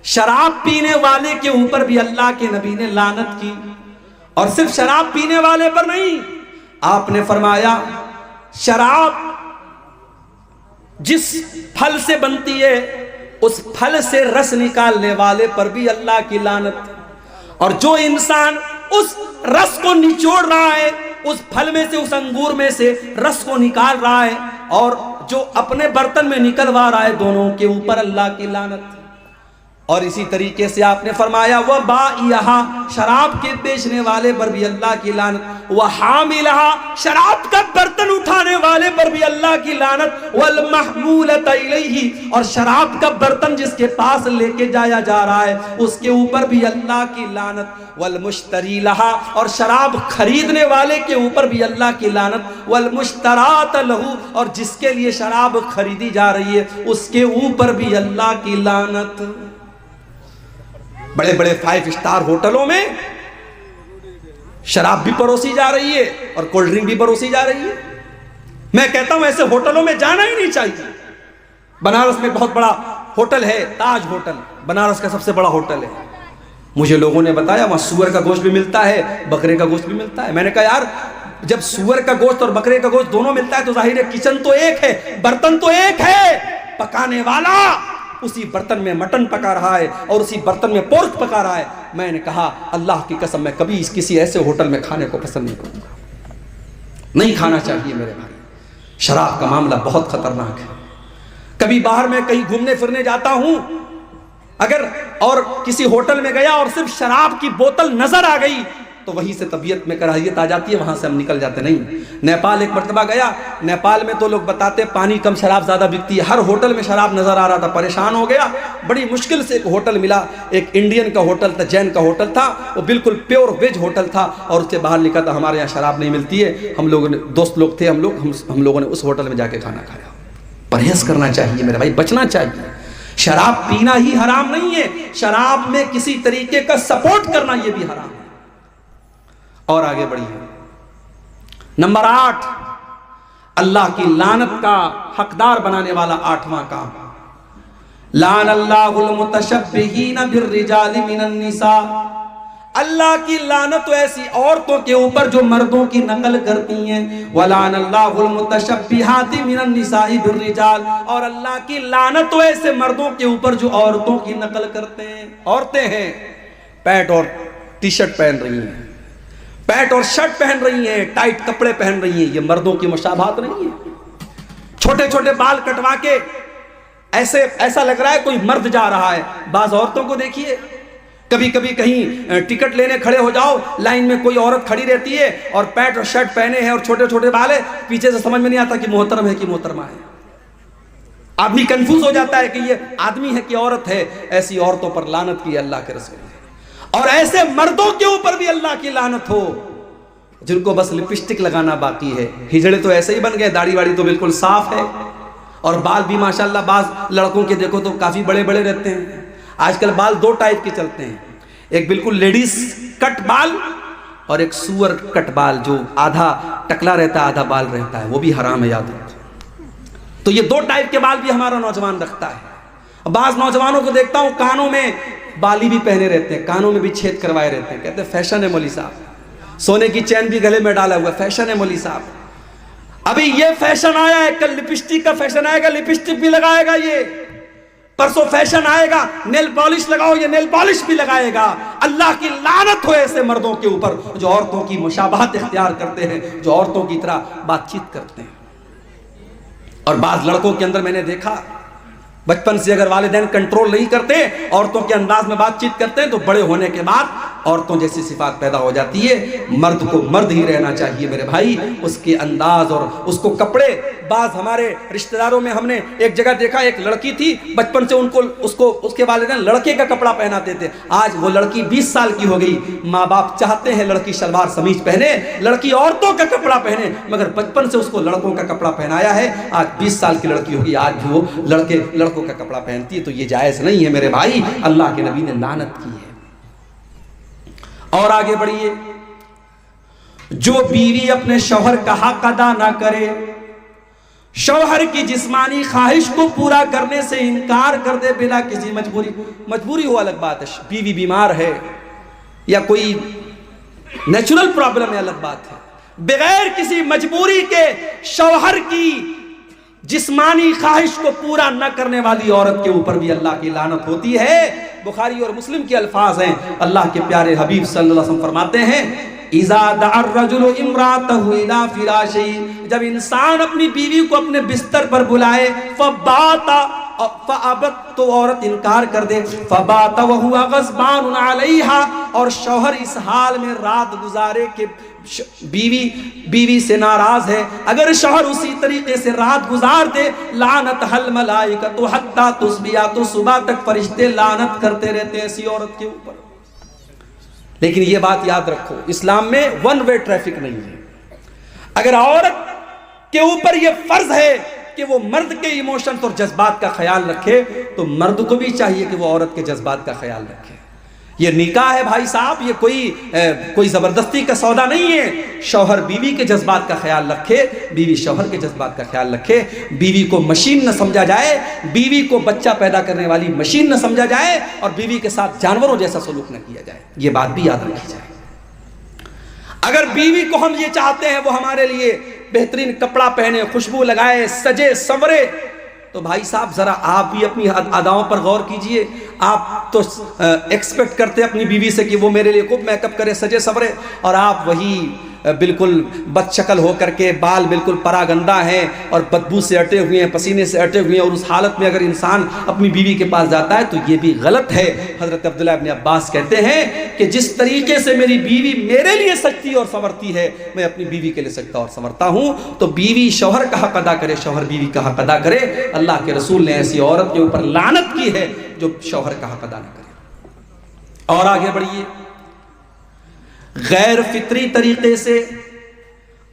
شراب پینے والے کے اوپر بھی اللہ کے نبی نے لعنت کی، اور صرف شراب پینے والے پر نہیں، آپ نے فرمایا شراب جس پھل سے بنتی ہے اس پھل سے رس نکالنے والے پر بھی اللہ کی لعنت، اور جو انسان اس رس کو نچوڑ رہا ہے، اس پھل میں سے، اس انگور میں سے رس کو نکال رہا ہے، اور جو اپنے برتن میں نکلوا رہا ہے، دونوں کے اوپر اللہ کی لعنت۔ اور اسی طریقے سے آپ نے فرمایا وَبَائِعَهَا، شراب کے بیچنے والے پر بھی اللہ کی لعنت، وَحَامِلَهَا، شراب کا برتن اٹھانے والے پر بھی اللہ کی لعنت، وَالْمَحْمُولَةَ إِلَيْهِ، اور شراب کا برتن جس کے پاس لے کے جایا جا رہا ہے اس کے اوپر بھی اللہ کی لعنت، وَالْمُشْتَرِي لَهَا، اور شراب خریدنے والے کے اوپر بھی اللہ کی لعنت، وَالْمُشْتَرَاتَ لَهُ، اور جس کے لیے شراب خریدی جا رہی ہے اس کے اوپر بھی اللہ کی لعنت۔ بڑے بڑے 5 اسٹار ہوٹلوں میں شراب بھی پروسی جا رہی ہے اور کولڈ ڈرنک بھی پروسی جا رہی ہے۔ میں کہتا ہوں ایسے ہوٹلوں میں جانا ہی نہیں چاہیے۔ بنارس میں بہت بڑا ہوٹل ہے، تاج ہوٹل، بنارس کا سب سے بڑا ہوٹل ہے۔ مجھے لوگوں نے بتایا وہاں سور کا گوشت بھی ملتا ہے، بکرے کا گوشت بھی ملتا ہے۔ میں نے کہا یار جب سور کا گوشت اور بکرے کا گوشت دونوں ملتا ہے تو ظاہر ہے کچن تو ایک ہے، برتن تو ایک ہے، پکانے والا اسی برتن میں مٹن پکا رہا ہے اور اسی برتن میں پورک پکا رہا ہے۔ میں نے کہا اللہ کی قسم میں کبھی کسی ایسے ہوٹل میں کھانے کو پسند نہیں کروں گا، نہیں کھانا چاہیے میرے بھائی۔ شراب کا معاملہ بہت خطرناک ہے۔ کبھی باہر میں کہیں گھومنے پھرنے جاتا ہوں اگر اور کسی ہوٹل میں گیا اور صرف شراب کی بوتل نظر آ گئی تو وہیں سے طبیعت میں کراہیت آ جاتی ہے، وہاں سے ہم نکل جاتے نہیں۔ نیپال ایک مرتبہ گیا، نیپال میں تو لوگ بتاتے پانی کم شراب زیادہ بکتی ہے، ہر ہوٹل میں شراب نظر آ رہا تھا، پریشان ہو گیا۔ بڑی مشکل سے ایک ہوٹل ملا، ایک انڈین کا ہوٹل تھا، جین کا ہوٹل تھا، وہ بالکل پیور ویج ہوٹل تھا، اور اس کے باہر لکھا تھا ہمارے یہاں شراب نہیں ملتی ہے۔ ہم لوگوں نے دوست لوگ تھے، ہم لوگوں نے اس ہوٹل میں جا کے کھانا کھایا۔ پرہیز کرنا چاہیے میرے بھائی، بچنا چاہیے۔ شراب پینا ہی حرام نہیں ہے، شراب میں کسی طریقے کا سپورٹ کرنا یہ بھی حرام ہے۔ اور آگے بڑھیے، نمبر 8، اللہ کی لعنت کا حقدار بنانے والا 8واں کام، لعن اللہ المتشبہین بالرجال من النساء، اللہ کی لعنت تو ایسی عورتوں کے اوپر جو مردوں کی نقل کرتی ہیں، وَلَعَنَ اللَّهُ الْمُتَشَبِّهَاتِ مِنَ النِّسَاءِ بِالرِّجَالِ، اور اللہ کی لعنت تو ایسے مردوں کے اوپر جو عورتوں کی نقل کرتے ہیں۔ عورتیں ہیں پینٹ اور ٹی شرٹ پہن رہی ہیں، پینٹ اور شرٹ پہن رہی ہیں، ٹائٹ کپڑے پہن رہی ہیں، یہ مردوں کی مشابہت نہیں ہے۔ چھوٹے چھوٹے بال کٹوا کے ایسا لگ رہا ہے کوئی مرد جا رہا ہے۔ بعض عورتوں کو دیکھیے، کبھی کبھی کہیں ٹکٹ لینے کھڑے ہو جاؤ، لائن میں کوئی عورت کھڑی رہتی ہے اور پینٹ اور شرٹ پہنے ہیں اور چھوٹے چھوٹے بال ہے، پیچھے سے سمجھ میں نہیں آتا کہ محترم ہے کہ محترمہ ہے۔ آدمی کنفیوز ہو جاتا ہے کہ یہ آدمی ہے کہ عورت ہے۔ ایسی عورتوں پر لعنت کی اللہ کے رسول نے، اور ایسے مردوں کے اوپر بھی اللہ کی لعنت ہو جن کو بس لپسٹک لگانا باقی ہے۔ ہجڑے تو ایسے ہی بن گئے، داڑھی واڑی تو بالکل صاف ہے، اور بال بھی ماشاءاللہ بعض لڑکوں کے دیکھو تو کافی بڑے بڑے رہتے ہیں۔ آج کل بال 2 ٹائپ کے چلتے ہیں، ایک بالکل لیڈیز کٹ بال اور ایک سور کٹ بال جو آدھا ٹکلا رہتا ہے آدھا بال رہتا ہے، وہ بھی حرام ہے، یاد رکھو۔ تو یہ 2 ٹائپ کے بال بھی ہمارا نوجوان رکھتا ہے۔ بعض نوجوانوں کو دیکھتا ہوں کانوں میں بالی بھی پہنے رہتے ہیں، کانوں میں بھی چھید کروائے رہتے ہیں، کہتے ہیں فیشن ہے مولوی صاحب، سونے کی چین بھی گلے میں ڈالا ہوا ہے، فیشن ہے مولوی صاحب۔ ابھی یہ فیشن آیا ہے، کل لپسٹک کا فیشن آئے گا، لپسٹک بھی لگائے گا، یہ پرسوں فیشن آئے گا نیل پالش لگاؤ، یہ نیل پالش بھی لگائے گا۔ اللہ کی لعنت ہو ایسے مردوں کے اوپر جو عورتوں کی مشابہت اختیار کرتے ہیں، جو عورتوں کی طرح بات چیت کرتے ہیں۔ اور بعض لڑکوں کے اندر میں نے دیکھا بچپن سے اگر والدین کنٹرول نہیں کرتے، عورتوں کے انداز میں بات چیت کرتے ہیں تو بڑے ہونے کے بعد عورتوں جیسی صفات پیدا ہو جاتی ہے۔ مرد کو مرد ہی رہنا چاہیے میرے بھائی، اس کے انداز اور اس کو کپڑے۔ بعض ہمارے رشتہ داروں میں ہم نے ایک جگہ دیکھا، ایک لڑکی تھی، بچپن سے اس کے والدین لڑکے کا کپڑا پہناتے تھے۔ آج وہ لڑکی 20 سال کی ہو گئی، ماں باپ چاہتے ہیں لڑکی شلوار سمیج پہنے، لڑکی عورتوں کا کپڑا پہنے، مگر بچپن سے اس کو لڑکوں کا کپڑا پہنایا ہے۔ آج 20 سال کی لڑکی ہوگی، آج بھی وہ لڑکوں کا کپڑا پہنتی ہے، تو یہ جائز نہیں ہے میرے بھائی، اللہ کے نبی نے لعنت کی ہے۔ اور آگے بڑھیے، جو بیوی اپنے شوہر کا حق ادا نہ کرے شوہر کی جسمانی خواہش کو پورا کرنے سے انکار کر دے بلا کسی مجبوری ہو الگ بات ہے، بیوی بیمار ہے یا کوئی نیچرل پرابلم ہے الگ بات ہے، بغیر کسی مجبوری کے شوہر کی جسمانی خواہش کو پورا نہ کرنے والی عورت کے اوپر بھی اللہ کی لعنت ہوتی ہے۔ بخاری اور مسلم کے الفاظ ہیں، اللہ کے پیارے حبیب صلی اللہ علیہ وسلم فرماتے ہیں اذا دعا الرجل امراته الى فراشه، جب انسان اپنی بیوی کو اپنے بستر پر بلائے، فبات فابت، تو عورت انکار کر دے، فبات وهو غضبان علیہا، اور شوہر اس حال میں رات گزارے کہ بیوی سے ناراض ہے، اگر شوہر اسی طریقے سے رات گزار دے، لعنت حل ملائکۃ حتی تصبح، تو صبح تک فرشتے لعنت کرتے رہتے ہیں ایسی عورت کے اوپر۔ لیکن یہ بات یاد رکھو، اسلام میں ون وے ٹریفک نہیں ہے۔ اگر عورت کے اوپر یہ فرض ہے کہ وہ مرد کے ایموشنز اور جذبات کا خیال رکھے، تو مرد کو بھی چاہیے کہ وہ عورت کے جذبات کا خیال رکھے۔ یہ نکاح ہے بھائی صاحب، یہ کوئی زبردستی کا سودا نہیں ہے۔ شوہر بیوی کے جذبات کا خیال رکھے، بیوی شوہر کے جذبات کا خیال رکھے، بیوی کو مشین نہ سمجھا جائے، بیوی کو بچہ پیدا کرنے والی مشین نہ سمجھا جائے، اور بیوی کے ساتھ جانوروں جیسا سلوک نہ کیا جائے، یہ بات بھی یاد رکھی جائے۔ اگر بیوی کو ہم یہ چاہتے ہیں وہ ہمارے لیے بہترین کپڑا پہنے، خوشبو لگائے، سجے سورے، تو بھائی صاحب ذرا آپ بھی اپنی اداؤں پر غور کیجئے۔ آپ تو ایکسپیکٹ کرتے اپنی بیوی سے کہ وہ میرے لیے خوب میک اپ کرے، سجے سورے، اور آپ وہی بالکل بد شکل ہو کر کے، بال بالکل پراگندہ ہیں اور بدبو سے اٹے ہوئے ہیں، پسینے سے اٹے ہوئے ہیں، اور اس حالت میں اگر انسان اپنی بیوی کے پاس جاتا ہے تو یہ بھی غلط ہے۔ حضرت عبداللہ ابن عباس کہتے ہیں کہ جس طریقے سے میری بیوی میرے لیے سجتی اور سنورتی ہے، میں اپنی بیوی کے لیے سجتا اور سنورتا ہوں۔ تو بیوی شوہر کا حق ادا کرے، شوہر بیوی کا حق ادا کرے۔ اللہ کے رسول نے ایسی عورت کے اوپر لعنت کی ہے جو شوہر کا حق ادا نہ کرے۔ اور آگے بڑھیے، غیر فطری طریقے سے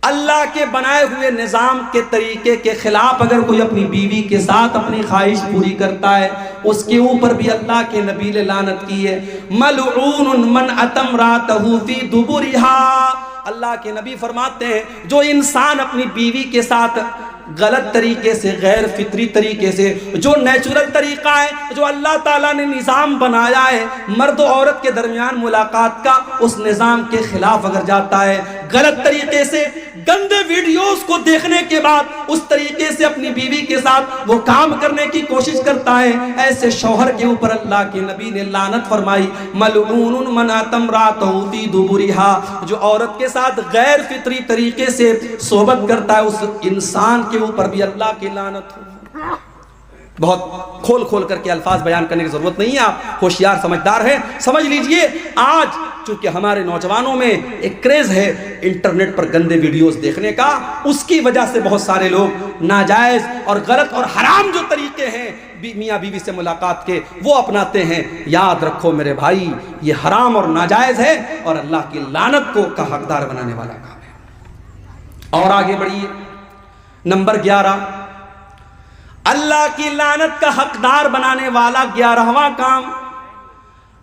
اللہ کے بنائے ہوئے نظام کے طریقے کے خلاف اگر کوئی اپنی بیوی کے ساتھ اپنی خواہش پوری کرتا ہے، اس کے اوپر بھی اللہ کے نبی نے لعنت کی ہے۔ ملعون من اتى امرأته فی دبرها، اللہ کے نبی فرماتے ہیں جو انسان اپنی بیوی کے ساتھ غلط طریقے سے، غیر فطری طریقے سے، جو نیچرل طریقہ ہے، جو اللہ تعالیٰ نے نظام بنایا ہے مرد و عورت کے درمیان ملاقات کا، اس نظام کے خلاف اگر جاتا ہے، غلط طریقے سے گندے ویڈیوز کو دیکھنے کے بعد اس طریقے سے اپنی بیوی کے ساتھ وہ کام کرنے کی کوشش کرتا ہے، ایسے شوہر کے اوپر اللہ کے نبی نے لعنت فرمائی۔ ملعون من اتى امرأته فی دبرها، جو عورت کے ساتھ غیر فطری طریقے سے صحبت کرتا ہے، اس انسان کے اوپر بھی اللہ کی لعنت ہو۔ بہت کھول کھول کر کے الفاظ بیان کرنے کی ضرورت نہیں ہے، آپ ہوشیار سمجھدار ہیں، سمجھ لیجئے۔ آج چونکہ ہمارے نوجوانوں میں ایک کریز ہے انٹرنیٹ پر گندے ویڈیوز دیکھنے کا، اس کی وجہ سے بہت سارے لوگ ناجائز اور غلط اور حرام جو طریقے ہیں میاں بیوی سے ملاقات کے وہ اپناتے ہیں۔ یاد رکھو میرے بھائی، یہ حرام اور ناجائز ہے اور اللہ کی لعنت کو کا حقدار بنانے والا کام ہے۔ اور آگے بڑھیے، نمبر 11، اللہ کی لعنت کا حقدار بنانے والا 11واں کام،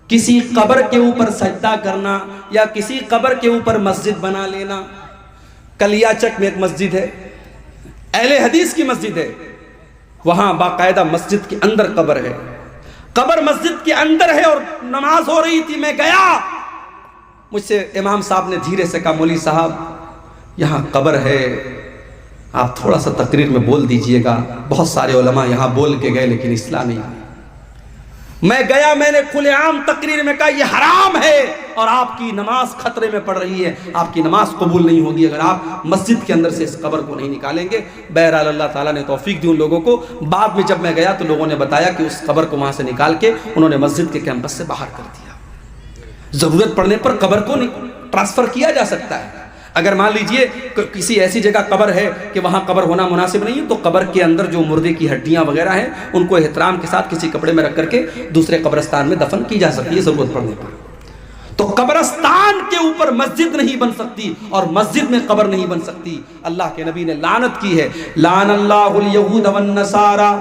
کسی قبر کے اوپر سجدہ کرنا یا کسی قبر کے اوپر مسجد بنا لینا۔ کلیا چک میں ایک مسجد ہے، اہل حدیث کی مسجد ہے، وہاں باقاعدہ مسجد کے اندر قبر ہے، قبر مسجد کے اندر ہے، اور نماز ہو رہی تھی، میں گیا، مجھ سے امام صاحب نے دھیرے سے کہا مولوی صاحب یہاں قبر ہے، آپ تھوڑا سا تقریر میں بول دیجئے گا۔ بہت سارے علماء یہاں بول کے گئے لیکن اصلاح نہیں ہوئی۔ میں گیا، میں نے کھلے عام تقریر میں کہا یہ حرام ہے اور آپ کی نماز خطرے میں پڑ رہی ہے، آپ کی نماز قبول نہیں ہوگی اگر آپ مسجد کے اندر سے اس قبر کو نہیں نکالیں گے۔ بہرحال اللہ تعالیٰ نے توفیق دی ان لوگوں کو۔ بعد میں جب میں گیا تو لوگوں نے بتایا کہ اس قبر کو وہاں سے نکال کے انہوں نے مسجد کے کیمپس سے باہر کر دیا۔ ضرورت پڑنے پر قبر کو ٹرانسفر کیا جا سکتا ہے۔ اگر مان لیجئے کسی ایسی جگہ قبر ہے کہ وہاں قبر ہونا مناسب نہیں ہے تو قبر کے اندر جو مردے کی ہڈیاں وغیرہ ہیں ان کو احترام کے ساتھ کسی کپڑے میں رکھ کر کے دوسرے قبرستان میں دفن کی جا سکتی ہے ضرورت پڑنے پر۔ تو قبرستان کے اوپر مسجد نہیں بن سکتی اور مسجد میں قبر نہیں بن سکتی۔ اللہ کے نبی نے لعنت کی ہے، لعن اللہ الیہود والنصارى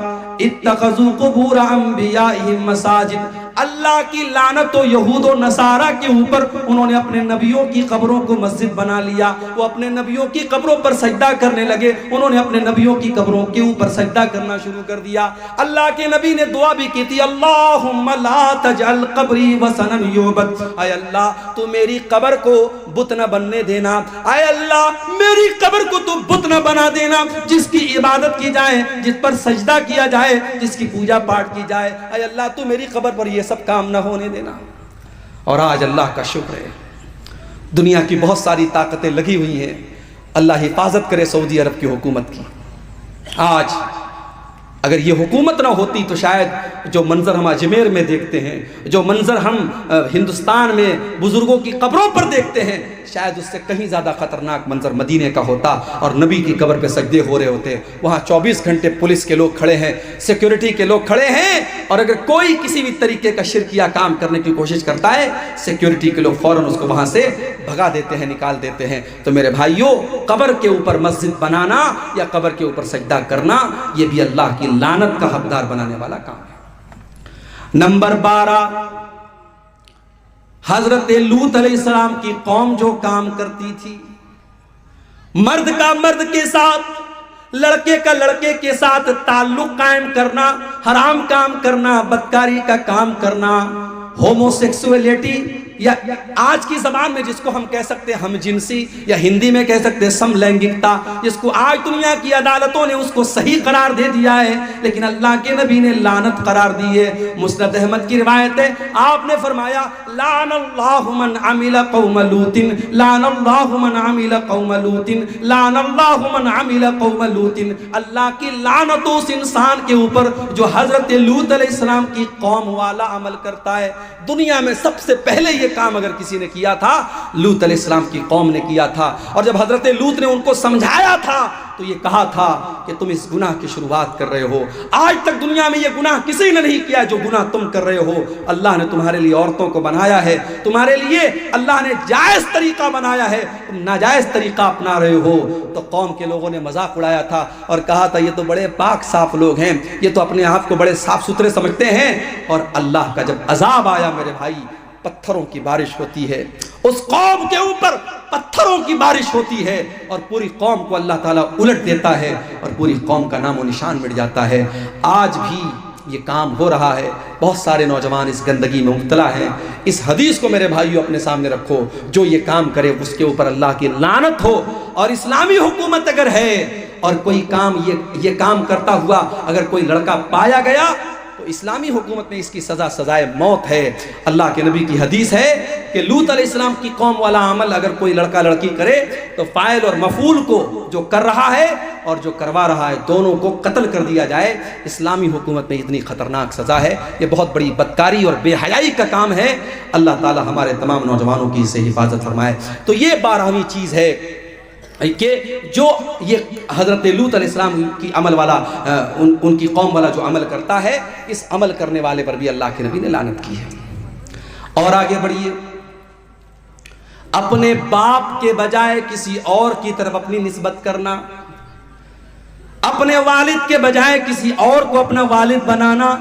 اتخذوا قبور انبیائہم مساجد۔ اللہ کی لعنت و یہود و نصارہ کے اوپر، انہوں نے اپنے نبیوں کی قبروں کو مسجد بنا لیا، وہ اپنے نبیوں کی قبروں پر سجدہ کرنے لگے، انہوں نے اپنے نبیوں کی قبروں کے اوپر سجدہ کرنا شروع کر دیا۔ اللہ کے نبی نے دعا بھی کی تھی، اللہم لا تجعل قبری وثنا یعبد، اے اللہ تو میری قبر کو بت نہ بننے دینا، اے اللہ میری قبر کو تو بت نہ بنا دینا، جس کی عبادت کی جائے، جس پر سجدہ کیا جائے، جس کی پوجا پاٹ کی جائے، اے اللہ تو میری قبر پر یہ سب کام نہ ہونے دینا۔ اور آج اللہ کا شکر ہے، دنیا کی بہت ساری طاقتیں لگی ہوئی ہیں، اللہ حفاظت کرے سعودی عرب کی حکومت کی۔ آج اگر یہ حکومت نہ ہوتی تو شاید جو منظر ہم اجمیر میں دیکھتے ہیں، جو منظر ہم ہندوستان میں بزرگوں کی قبروں پر دیکھتے ہیں، شاید اس سے کہیں زیادہ خطرناک منظر مدینے کا ہوتا، اور نبی کی قبر پہ سجدے ہو رہے ہوتے۔ وہاں 24 گھنٹے پولیس کے لوگ کھڑے ہیں، سیکیورٹی کے لوگ کھڑے ہیں، اور اگر کوئی کسی بھی طریقے کا شرکیہ کام کرنے کی کوشش کرتا ہے، سیکیورٹی کے لوگ فوراً اس کو وہاں سے بھگا دیتے ہیں، نکال دیتے ہیں۔ تو میرے بھائیوں، قبر کے اوپر مسجد بنانا یا قبر کے اوپر سجدہ کرنا، یہ بھی اللہ کی لعنت کا حقدار بنانے والا کام ہے۔ نمبر 12، حضرت لوط علیہ السلام کی قوم جو کام کرتی تھی، مرد کا مرد کے ساتھ، لڑکے کا لڑکے کے ساتھ تعلق قائم کرنا، حرام کام کرنا، بدکاری کا کام کرنا، ہومو سیکسولیٹی، یا آج کی زبان میں جس کو ہم کہہ سکتے ہیں ہم جنسی، یا ہندی میں کہہ سکتے ہیں سم لینگکتا، جس کو آج دنیا کی عدالتوں نے اس کو صحیح قرار دے دیا ہے، لیکن اللہ کے نبی نے لعنت قرار دی ہے۔ مسند احمد کی روایت ہے، آپ نے فرمایا لعن اللہ من عمل قوم لوط، لعن اللہ من عمل قوم لوط، لعن اللہ من عمل قوم لوط، اللہ کی لعنت اس انسان کے اوپر جو حضرت لوط علیہ السلام کی قوم والا عمل کرتا ہے۔ دنیا میں سب سے پہلے یہ کام اگر کسی نے کیا تھا، لوط علیہ السلام کی قوم نے کیا تھا، اور جب حضرت لوط نے ان کو سمجھایا تھا تو یہ کہا تھا کہ تم اس گناہ کی شروعات کر رہے ہو، آج تک دنیا میں یہ گناہ کسی نے نہیں کیا جو گناہ تم کر رہے ہو۔ اللہ نے تمہارے لیے عورتوں کو بنایا ہے، تمہارے لیے اللہ نے جائز طریقہ بنایا ہے، تم ناجائز طریقہ اپنا رہے ہو۔ تو قوم کے لوگوں نے مذاق اڑایا تھا اور کہا تھا یہ تو بڑے پاک صاف لوگ ہیں، یہ تو اپنے آپ کو بڑے صاف ستھرے سمجھتے ہیں۔ اور اللہ کا جب عذاب آیا میرے بھائی، پتھروں کی بارش ہوتی ہے، اس قوم کے اوپر پتھروں کی بارش ہوتی ہے، اور پوری قوم کو اللہ تعالیٰ الٹ دیتا ہے، اور پوری قوم کا نام و نشان مٹ جاتا ہے۔ آج بھی یہ کام ہو رہا ہے، بہت سارے نوجوان اس گندگی میں مبتلا ہیں۔ اس حدیث کو میرے بھائیوں اپنے سامنے رکھو، جو یہ کام کرے اس کے اوپر اللہ کی لعنت ہو۔ اور اسلامی حکومت اگر ہے اور کوئی کام یہ کام کرتا ہوا اگر کوئی لڑکا پایا گیا تو اسلامی حکومت میں اس کی سزا سزائے موت ہے۔ اللہ کے نبی کی حدیث ہے کہ لوط علیہ السلام کی قوم والا عمل اگر کوئی لڑکا لڑکی کرے تو فاعل اور مفعول کو، جو کر رہا ہے اور جو کروا رہا ہے، دونوں کو قتل کر دیا جائے۔ اسلامی حکومت میں اتنی خطرناک سزا ہے، یہ بہت بڑی بدکاری اور بے حیائی کا کام ہے۔ اللہ تعالی ہمارے تمام نوجوانوں کی اس سے حفاظت فرمائے۔ تو یہ 12ویں چیز ہے کہ جو یہ حضرت لوط علیہ السلام کی عمل والا، ان کی قوم والا جو عمل کرتا ہے، اس عمل کرنے والے پر بھی اللہ کے نبی نے لعنت کی ہے۔ اور آگے بڑھیے، اپنے باپ کے بجائے کسی اور کی طرف اپنی نسبت کرنا، اپنے والد کے بجائے کسی اور کو اپنا والد بنانا۔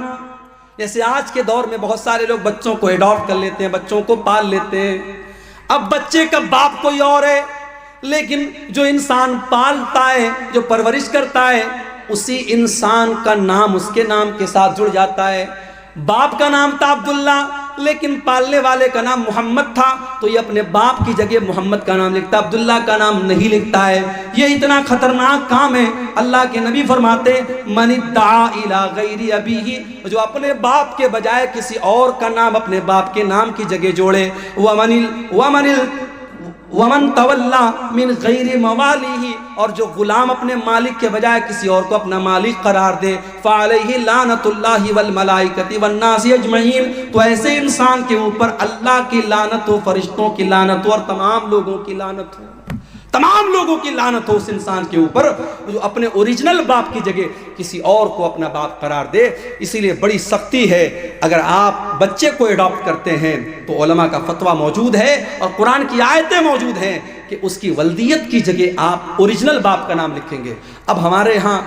جیسے آج کے دور میں بہت سارے لوگ بچوں کو ایڈاپٹ کر لیتے ہیں، بچوں کو پال لیتے ہیں۔ اب بچے کا باپ کوئی اور ہے، لیکن جو انسان پالتا ہے، جو پرورش کرتا ہے، اسی انسان کا نام اس کے نام کے ساتھ جڑ جاتا ہے۔ باپ کا نام تھا عبداللہ، لیکن پالنے والے کا نام محمد تھا، تو یہ اپنے باپ کی جگہ محمد کا نام لکھتا ہے، عبداللہ کا نام نہیں لکھتا ہے۔ یہ اتنا خطرناک کام ہے۔ اللہ کے نبی فرماتے من ادعا الی غیر ابیہ، جو اپنے باپ کے بجائے کسی اور کا نام اپنے باپ کے نام کی جگہ جوڑے، ومن تولا من غیر موالیہ، اور جو غلام اپنے مالک کے بجائے کسی اور کو اپنا مالک قرار دے، فعلیہ لعنت اللہ والملائکۃ والناس اجمعین، تو ایسے انسان کے اوپر اللہ کی لعنت ہو، فرشتوں کی لعنت ہو، اور تمام لوگوں کی لعنت ہو، تمام لوگوں کی لعنت ہو اس انسان کے اوپر جو اپنے اوریجنل باپ کی جگہ کسی اور کو اپنا باپ قرار دے۔ اسی لیے بڑی سختی ہے، اگر آپ بچے کو ایڈاپٹ کرتے ہیں تو علماء کا فتویٰ موجود ہے اور قرآن کی آیتیں موجود ہیں کہ اس کی ولدیت کی جگہ آپ اوریجنل باپ کا نام لکھیں گے۔ اب ہمارے ہاں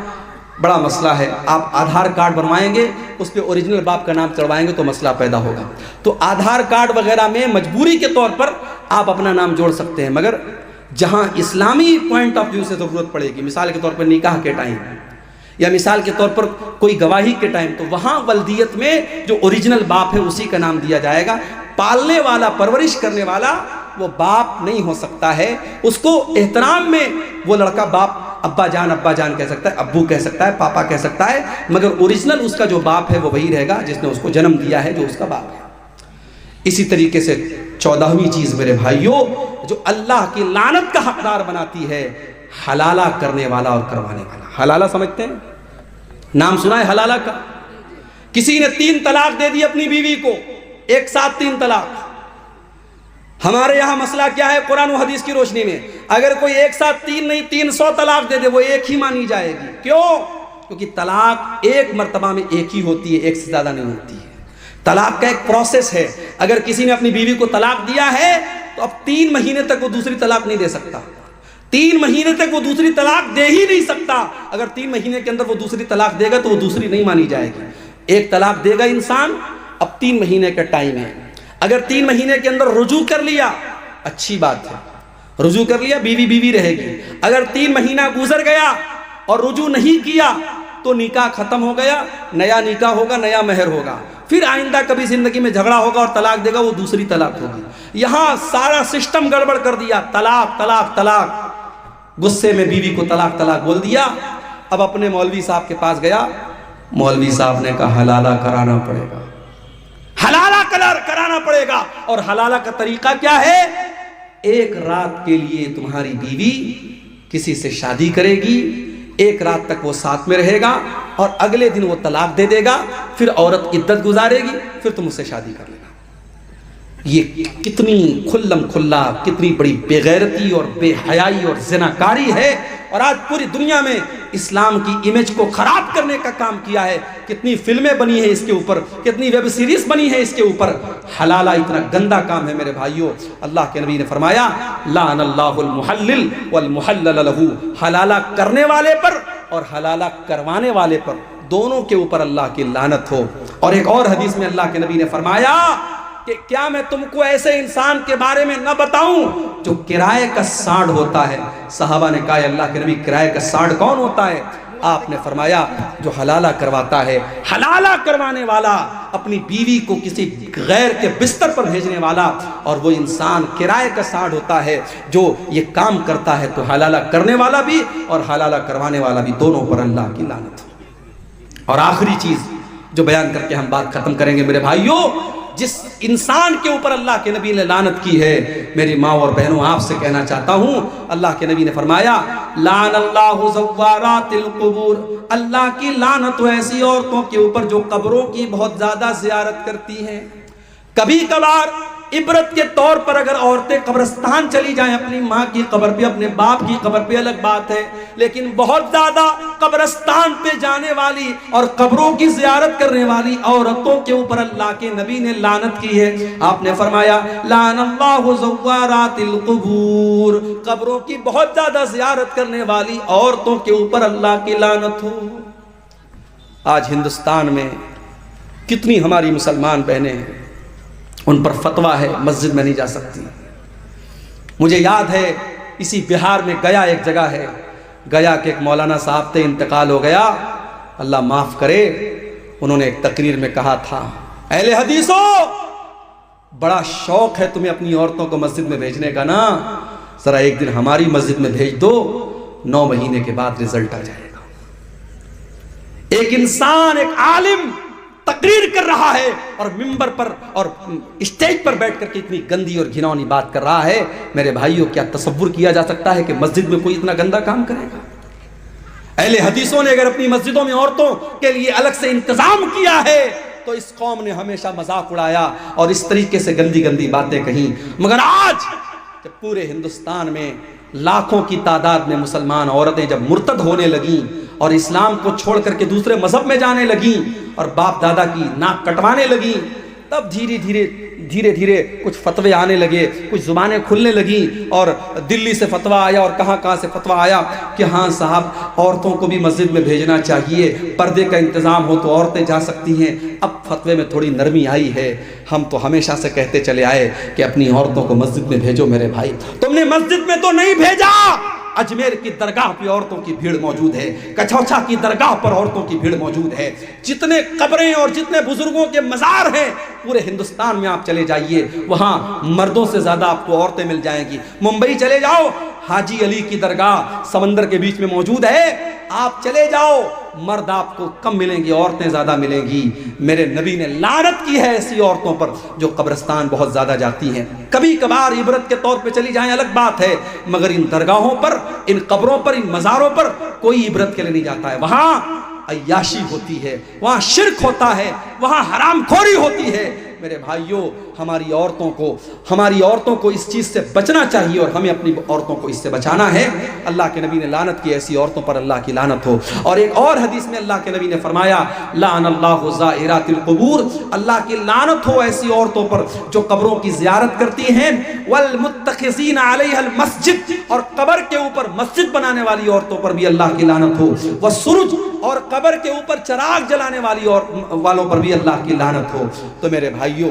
بڑا مسئلہ ہے. آپ آدھار کارڈ بنوائیں گے, اس پہ اوریجنل باپ کا نام چڑھوائیں گے تو مسئلہ پیدا ہوگا. تو آدھار کارڈ وغیرہ میں مجبوری کے طور پر آپ اپنا نام جوڑ سکتے ہیں, مگر جہاں اسلامی پوائنٹ آف ویو سے ضرورت پڑے گی, مثال کے طور پر نکاح کے ٹائم یا مثال کے طور پر کوئی گواہی کے ٹائم, تو وہاں ولدیت میں جو اوریجنل باپ ہے اسی کا نام دیا جائے گا. پالنے والا, پرورش کرنے والا وہ باپ نہیں ہو سکتا ہے. اس کو احترام میں وہ لڑکا باپ, ابا جان کہہ سکتا ہے, ابو کہہ سکتا ہے, پاپا کہہ سکتا ہے, مگر اوریجنل اس کا جو باپ ہے وہ وہی رہے گا جس نے اس کو جنم دیا ہے, جو اس کا باپ ہے. اسی طریقے سے 14ویں چیز میرے بھائیوں جو اللہ کی لعنت کا حقدار بناتی ہے, حلالہ کرنے والا اور کروانے والا. حلالہ سمجھتے ہیں, نام سنا ہے حلالہ کا؟ کسی نے 3 طلاق دے دی اپنی بیوی کو, ایک ساتھ 3 طلاق. ہمارے یہاں مسئلہ کیا ہے قرآن و حدیث کی روشنی میں؟ اگر کوئی ایک ساتھ 3 نہیں 300 طلاق دے دے وہ ایک ہی مانی جائے گی. کیوں؟ کیونکہ طلاق ایک مرتبہ میں ایک ہی ہوتی ہے, ایک سے زیادہ نہیں ہوتی ہے. طلاق کا ایک پروسیس ہے. اگر کسی نے اپنی بیوی کو طلاق دیا ہے تو اب 3 مہینے تک وہ دوسری طلاق نہیں دے سکتا. 3 مہینے تک وہ دوسری طلاق دے ہی نہیں سکتا. اگر 3 مہینے کے اندر وہ دوسری طلاق دے گا تو وہ دوسری نہیں مانی جائے گی. ایک طلاق دے گا انسان, اب 3 مہینے کا ٹائم ہے. اگر 3 مہینے کے اندر رجوع کر لیا اچھی بات ہے, رجوع کر لیا بیوی رہے گی. اگر 3 مہینہ گزر گیا اور رجوع نہیں کیا تو نکاح ختم ہو گیا, نیا نکاح ہوگا, نیا مہر ہوگا. پھر آئندہ کبھی زندگی میں جھگڑا ہوگا اور طلاق دے گا, وہ دوسری طلاق ہوگی. یہاں سارا سسٹم گڑبڑ کر دیا, طلاق طلاق طلاق. غصے میں بیوی کو طلاق بول دیا. اب اپنے مولوی صاحب کے پاس گیا, مولوی صاحب نے کہا حلالہ کرانا پڑے گا, حلالہ کرانا پڑے گا. اور حلالہ کا طریقہ کیا ہے؟ ایک رات کے لیے تمہاری بیوی کسی سے شادی کرے گی, ایک رات تک وہ ساتھ میں رہے گا اور اگلے دن وہ طلاق دے دے گا. پھر عورت عدت گزارے گی, پھر تم اس سے شادی کر لینا. یہ کتنی کھلم کھلا, کتنی بڑی بے غیرتی اور بے حیائی اور زناکاری ہے. اور آج پوری دنیا میں اسلام کی امیج کو خراب کرنے کا کام کیا ہے. کتنی فلمیں بنی ہیں اس کے اوپر, کتنی ویب سیریز بنی ہیں اس کے اوپر. حلالہ اتنا گندا کام ہے میرے بھائیوں. اللہ کے نبی نے فرمایا لعن اللہ المحلل والمحلل لہ, حلالہ کرنے والے پر اور حلالہ کروانے والے پر دونوں کے اوپر اللہ کی لعنت ہو. اور ایک اور حدیث میں اللہ کے نبی نے فرمایا کہ کیا میں تم کو ایسے انسان کے بارے میں نہ بتاؤں جو کرائے کا سانڈ ہوتا ہے؟ صحابہ نے کہا اللہ کے نبی کرائے کا سانڈ کون ہوتا ہے؟ آپ نے فرمایا جو حلالہ کرواتا ہے. حلالہ کروانے والا اپنی بیوی کو کسی غیر کے بستر پر بھیجنے والا, اور وہ انسان کرائے کا سانڈ ہوتا ہے جو یہ کام کرتا ہے. تو حلالہ کرنے والا بھی اور حلالہ کروانے والا بھی دونوں پر اللہ کی لعنت ہو. اور آخری چیز جو بیان کر کے ہم بات ختم کریں گے میرے بھائیوں, جس انسان کے اوپر اللہ کے نبی نے لعنت کی ہے, میری ماں اور بہنوں آپ سے کہنا چاہتا ہوں, اللہ کے نبی نے فرمایا لعن اللہ زوارات القبور, اللہ کی لعنت ہو ایسی عورتوں کے اوپر جو قبروں کی بہت زیادہ زیارت کرتی ہیں. کبھی کبھار عبرت کے طور پر اگر عورتیں قبرستان چلی جائیں, اپنی ماں کی قبر پہ, اپنے باپ کی قبر پہ, الگ بات ہے, لیکن بہت زیادہ قبرستان پہ جانے والی اور قبروں کی زیارت کرنے والی عورتوں کے اوپر اللہ کے نبی نے لعنت کی ہے. آپ نے فرمایا لعن اللہ زوارات القبور, قبروں کی بہت زیادہ زیارت کرنے والی عورتوں کے اوپر اللہ کی لعنت ہو. آج ہندوستان میں کتنی ہماری مسلمان بہنیں ہیں, ان پر فتویٰ ہے مسجد میں نہیں جا سکتی. مجھے یاد ہے اسی بہار میں گیا ایک جگہ ہے, گیا کہ ایک مولانا صاحب تھے, انتقال ہو گیا, اللہ معاف کرے. انہوں نے ایک تقریر میں کہا تھا اہل حدیثو بڑا شوق ہے تمہیں اپنی عورتوں کو مسجد میں بھیجنے کا نا, ذرا ایک دن ہماری مسجد میں بھیج دو, 9 مہینے کے بعد رزلٹ آ جائے گا. ایک انسان, ایک عالم تقریر کر رہا ہے اور ممبر پر اور اسٹیج پر بیٹھ کر کے اتنی گندی اور گھناؤنی بات کر رہا ہے. میرے بھائیوں کیا تصور کیا جا سکتا ہے کہ مسجد میں کوئی اتنا گندا کام کرے گا؟ اہل حدیثوں نے اگر اپنی مسجدوں میں عورتوں کے لیے الگ سے انتظام کیا ہے تو اس قوم نے ہمیشہ مذاق اڑایا اور اس طریقے سے گندی گندی باتیں کہیں. مگر آج جب پورے ہندوستان میں لاکھوں کی تعداد میں مسلمان عورتیں جب مرتد ہونے لگیں اور اسلام کو چھوڑ کر کے دوسرے مذہب میں جانے لگیں اور باپ دادا کی ناک کٹوانے لگیں, تب دھیرے دھیرے دھیرے دھیرے کچھ فتوے آنے لگے، کچھ زبانیں کھلنے لگیں، اور دلی سے فتویٰ آیا اور کہاں سے فتویٰ آیا کہ ہاں صاحب عورتوں کو بھی مسجد میں بھیجنا چاہیے، پردے کا انتظام ہو تو عورتیں جا سکتی ہیں۔ اب فتوے میں تھوڑی نرمی آئی ہے۔ ہم تو ہمیشہ سے کہتے چلے آئے کہ اپنی عورتوں کو مسجد میں بھیجو میرے بھائی، تم نے مسجد میں تو نہیں بھیجا۔ اجمیر کی درگاہ پہ عورتوں کی بھیڑ موجود ہے، کچھوچا کی درگاہ پر عورتوں کی بھیڑ موجود ہے، جتنے قبریں اور جتنے بزرگوں کے مزار ہیں پورے ہندوستان میں آپ چلے جائیے، وہاں مردوں سے زیادہ آپ کو عورتیں مل جائیں گی۔ ممبئی چلے جاؤ، حاجی علی کی درگاہ سمندر کے بیچ میں موجود ہے، آپ چلے جاؤ، مرد آپ کو کم ملیں گے، عورتیں زیادہ ملیں گی۔ میرے نبی نے لعنت کی ہے ایسی عورتوں پر جو قبرستان بہت زیادہ جاتی ہیں۔ کبھی کبھار عبرت کے طور پہ چلی جائیں الگ بات ہے، مگر ان درگاہوں پر، ان قبروں پر، ان مزاروں پر کوئی عبرت کے لیے نہیں جاتا ہے۔ وہاں عیاشی ہوتی ہے، وہاں شرک ہوتا ہے، وہاں حرام خوری ہوتی ہے۔ میرے بھائیوں، ہماری عورتوں کو اس چیز سے بچنا چاہیے، اور ہمیں اپنی عورتوں کو اس سے بچانا ہے۔ اللہ کے نبی نے لعنت کی ایسی عورتوں پر، اللہ کی لعنت ہو۔ اور ایک اور حدیث میں اللہ کے نبی نے فرمایا لعن اللہ زائرات القبور، اللہ کی لعنت ہو ایسی عورتوں پر جو قبروں کی زیارت کرتی ہیں، والمتخذین علیہا المسجد، اور قبر کے اوپر مسجد بنانے والی عورتوں پر بھی اللہ کی لعنت ہو، والسرج، اور قبر کے اوپر چراغ جلانے والوں پر بھی اللہ کی لعنت ہو۔ تو میرے بھائیوں،